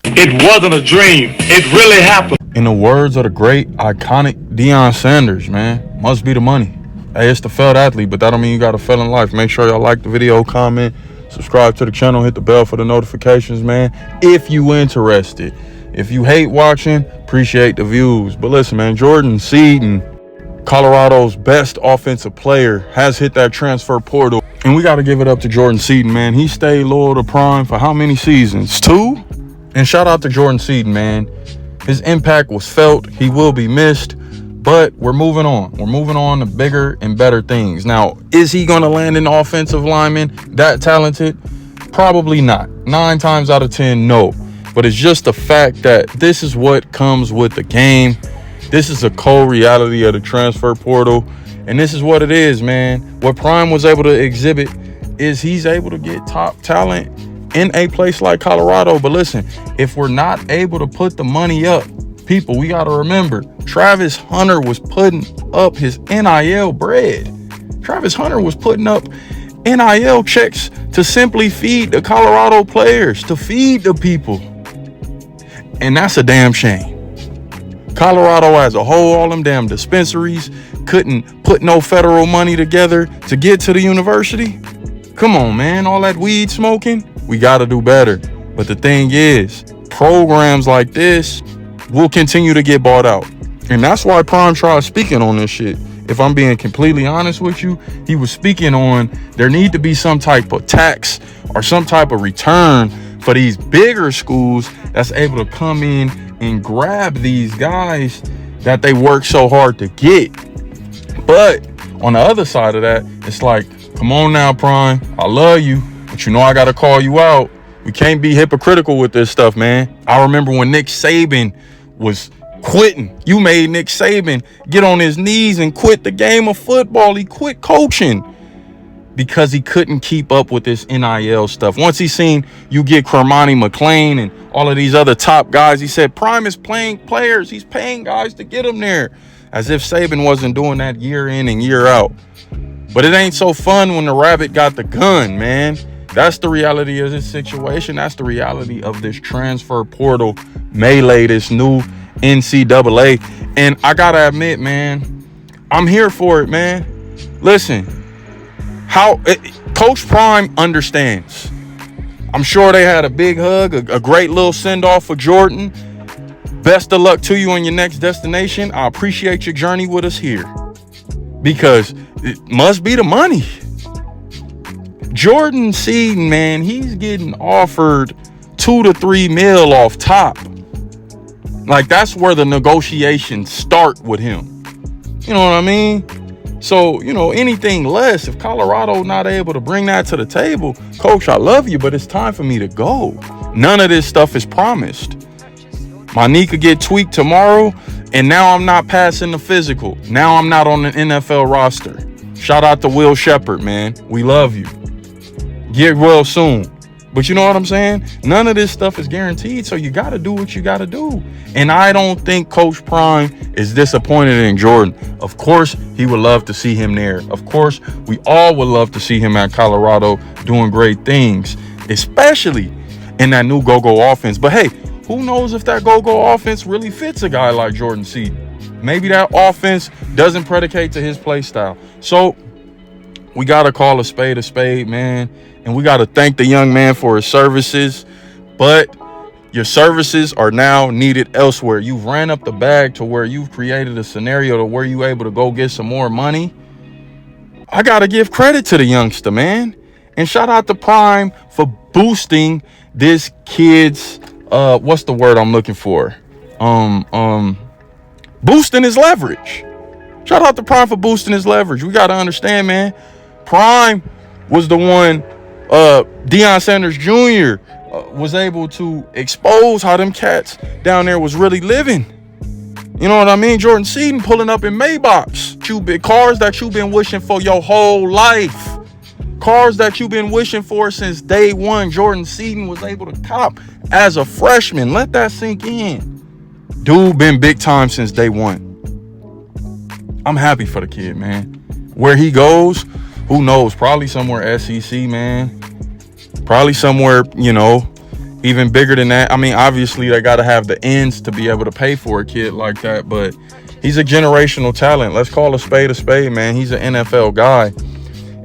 It wasn't a dream. It really happened. In the words of the great, iconic Deion Sanders, man, must be the money. Hey, it's the failed athlete, but that don't mean you got to fail in life. Make sure y'all like the video, comment, subscribe to the channel, hit the bell for the notifications, man, if you interested. If you hate watching, appreciate the views. But listen, man, Jordan Seaton, Colorado's best offensive player, has hit that transfer portal. And we got to give it up to Jordan Seaton, man. He stayed loyal to Prime for how many seasons? 2? And shout out to Jordan Seaton, man. His impact was felt. He will be missed. But we're moving on. We're moving on to bigger and better things. Now, is he going to land an offensive lineman that talented? Probably not. 9 times out of 10, no. But it's just the fact that this is what comes with the game. This is a cold reality of the transfer portal. And this is what it is, man. What Prime was able to exhibit is he's able to get top talent in a place like Colorado. But listen, if we're not able to put the money up, people, we got to remember, Travis Hunter was putting up his NIL bread. Travis Hunter was putting up NIL checks to simply feed the Colorado players, to feed the people. And that's a damn shame. Colorado as a whole, all them damn dispensaries, couldn't put no federal money together to get to the university. Come on, man, all that weed smoking, we got to do better. But the thing is, programs like this will continue to get bought out. And that's why Prime tried speaking on this shit. If I'm being completely honest with you, he was speaking on there need to be some type of tax or some type of return for these bigger schools that's able to come in and grab these guys that they work so hard to get. But on the other side of that, it's like, come on now, Prime, I love you, but you know I gotta call you out. We can't be hypocritical with this stuff, man. I remember when Nick Saban was quitting. You made Nick Saban get on his knees and quit the game of football. He quit coaching because he couldn't keep up with this NIL stuff. Once he seen you get Kermani McLean and all of these other top guys, he said, Prime is playing players. He's paying guys to get them there. As if Saban wasn't doing that year in and year out. But it ain't so fun when the rabbit got the gun, man. That's the reality of this situation. That's the reality of this transfer portal melee, this new NCAA. And I gotta admit, man, I'm here for it, man. Listen, Coach Prime understands. I'm sure they had a big hug, a great little send-off for Jordan. Best of luck to you on your next destination. I appreciate your journey with us here because it must be the money. Jordan Seaton, man, he's getting offered $2 to $3 million off top. Like, that's where the negotiations start with him. You know what I mean? So, you know, anything less, if Colorado not able to bring that to the table, Coach, I love you, but it's time for me to go. None of this stuff is promised. My knee could get tweaked tomorrow, and now I'm not passing the physical. Now I'm not on the NFL roster. Shout out to Will Shepard, man. We love you. Get well soon. But you know what I'm saying? None of this stuff is guaranteed, so you got to do what you got to do. And I don't think Coach Prime is disappointed in Jordan. Of course, he would love to see him there. Of course, we all would love to see him at Colorado doing great things, especially in that new go-go offense. But hey, who knows if that go-go offense really fits a guy like Jordan Seaton? Maybe that offense doesn't predicate to his play style. So we got to call a spade, man. And we got to thank the young man for his services. But your services are now needed elsewhere. You've ran up the bag to where you've created a scenario to where you're able to go get some more money. I got to give credit to the youngster, man. And shout out to Prime for boosting this kid's, what's the word I'm looking for? Boosting his leverage. Shout out to Prime for boosting his leverage. We got to understand, man. Prime was the one, Deion Sanders Jr. Was able to expose how them cats down there was really living. You know what I mean? Jordan Seaton pulling up in Maybachs. Cars that you've been wishing for your whole life. Cars that you've been wishing for since day one. Jordan Seaton was able to cop as a freshman. Let that sink in. Dude been big time since day one. I'm happy for the kid, man. Where he goes, who knows? Probably somewhere SEC, man. Probably somewhere, you know, even bigger than that. I mean, obviously they got to have the ends to be able to pay for a kid like that, but he's a generational talent. Let's call a spade, man. He's an NFL guy.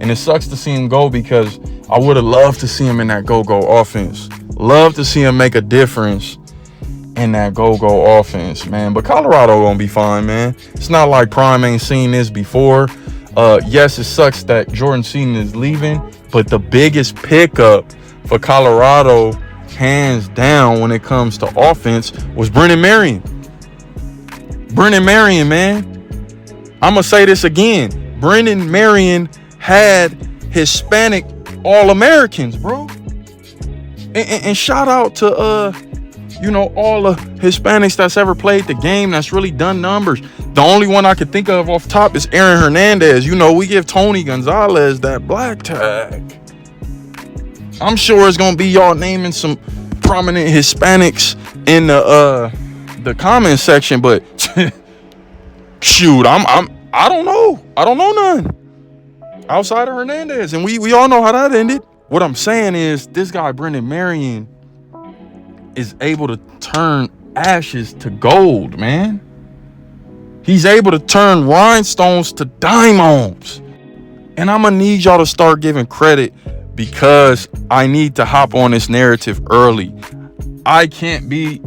And it sucks to see him go because I would have loved to see him in that go-go offense. Love to see him make a difference in that go-go offense, man. But Colorado gonna be fine, man. It's not like Prime ain't seen this before. Yes, it sucks that Jordan Seaton is leaving, but the biggest pickup for Colorado, hands down, when it comes to offense, was Brennan Marion. Brennan Marion, man. I'm gonna say this again. Brennan Marion had Hispanic All-Americans, bro. And shout out to all the Hispanics that's ever played the game that's really done numbers. The only one I could think of off top is Aaron Hernandez. We give Tony Gonzalez that black tag. I'm sure it's gonna be y'all naming some prominent Hispanics in the comment section, but shoot, I don't know. I don't know none outside of Hernandez, and we all know how that ended. What I'm saying is this guy Brennan Marion is able to turn ashes to gold, man. He's able to turn rhinestones to diamonds. And I'm gonna need y'all to start giving credit because I need to hop on this narrative early. I can't be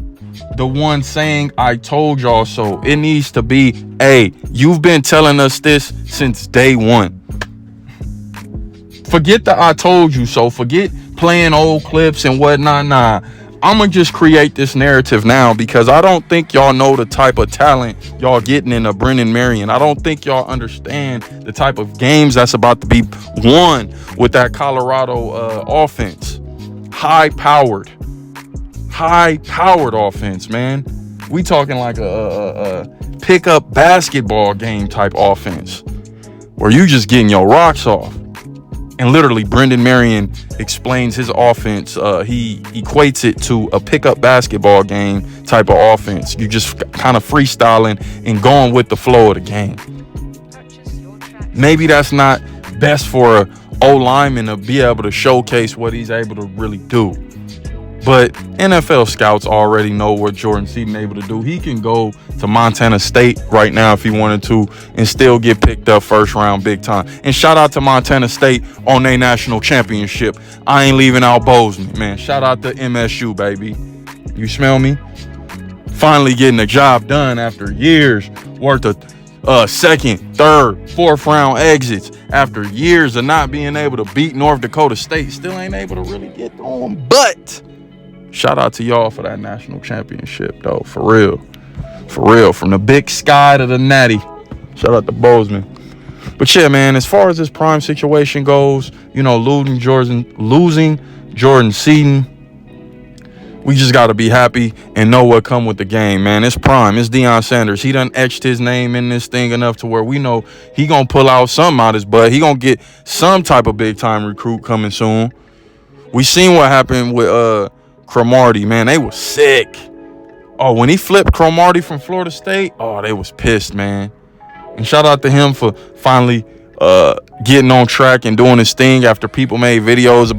the one saying I told y'all so. It needs to be, hey, you've been telling us this since day one. Forget the I told you so. Forget playing old clips and whatnot. Nah, I'm going to just create this narrative now because I don't think y'all know the type of talent y'all getting in a Brennan Marion. I don't think y'all understand the type of games that's about to be won with that Colorado offense. High-powered offense, man. We talking like a pickup basketball game type offense where you just getting your rocks off. And literally, Brennan Marion explains his offense. He equates it to a pickup basketball game type of offense. You just kind of freestyling and going with the flow of the game. Maybe that's not best for a O-lineman to be able to showcase what he's able to really do. But NFL scouts already know what Jordan Seaton able to do. He can go to Montana State right now if he wanted to and still get picked up first round big time. And shout out to Montana State on their national championship. I ain't leaving out Bozeman, man. Shout out to MSU, baby. You smell me? Finally getting the job done after years worth of second, third, fourth round exits. After years of not being able to beat North Dakota State. Still ain't able to really get through them. But shout out to y'all for that national championship, though. For real. From the Big Sky to the Natty. Shout out to Bozeman. But yeah, man, as far as this Prime situation goes, losing Jordan Seaton, we just got to be happy and know what come with the game, man. It's Prime. It's Deion Sanders. He done etched his name in this thing enough to where we know he going to pull out something out his butt. He going to get some type of big-time recruit coming soon. We seen what happened with Cromartie, man. They was sick. Oh, when he flipped Cromartie from Florida State, they was pissed, man. And shout out to him for finally getting on track and doing his thing after people made videos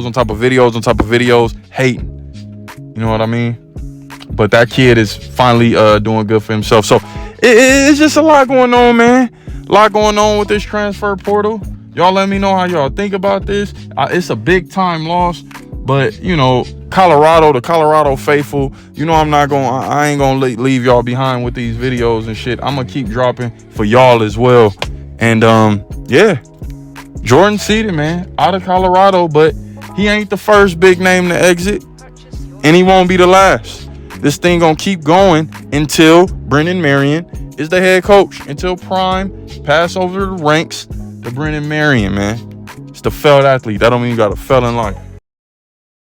on top of videos hating. You know what I mean? But that kid is finally doing good for himself. So it's just a lot going on, man. A lot going on with this transfer portal. Y'all let me know how y'all think about this. It's a big time loss. But, the Colorado faithful, I ain't going to leave y'all behind with these videos and shit. I'm going to keep dropping for y'all as well. And, Jordan Seaton, man, out of Colorado, but he ain't the first big name to exit. And he won't be the last. This thing going to keep going until Brennan Marion is the head coach. Until Prime pass over the ranks to Brennan Marion, man. It's the failed athlete. That don't mean you got to fail in life.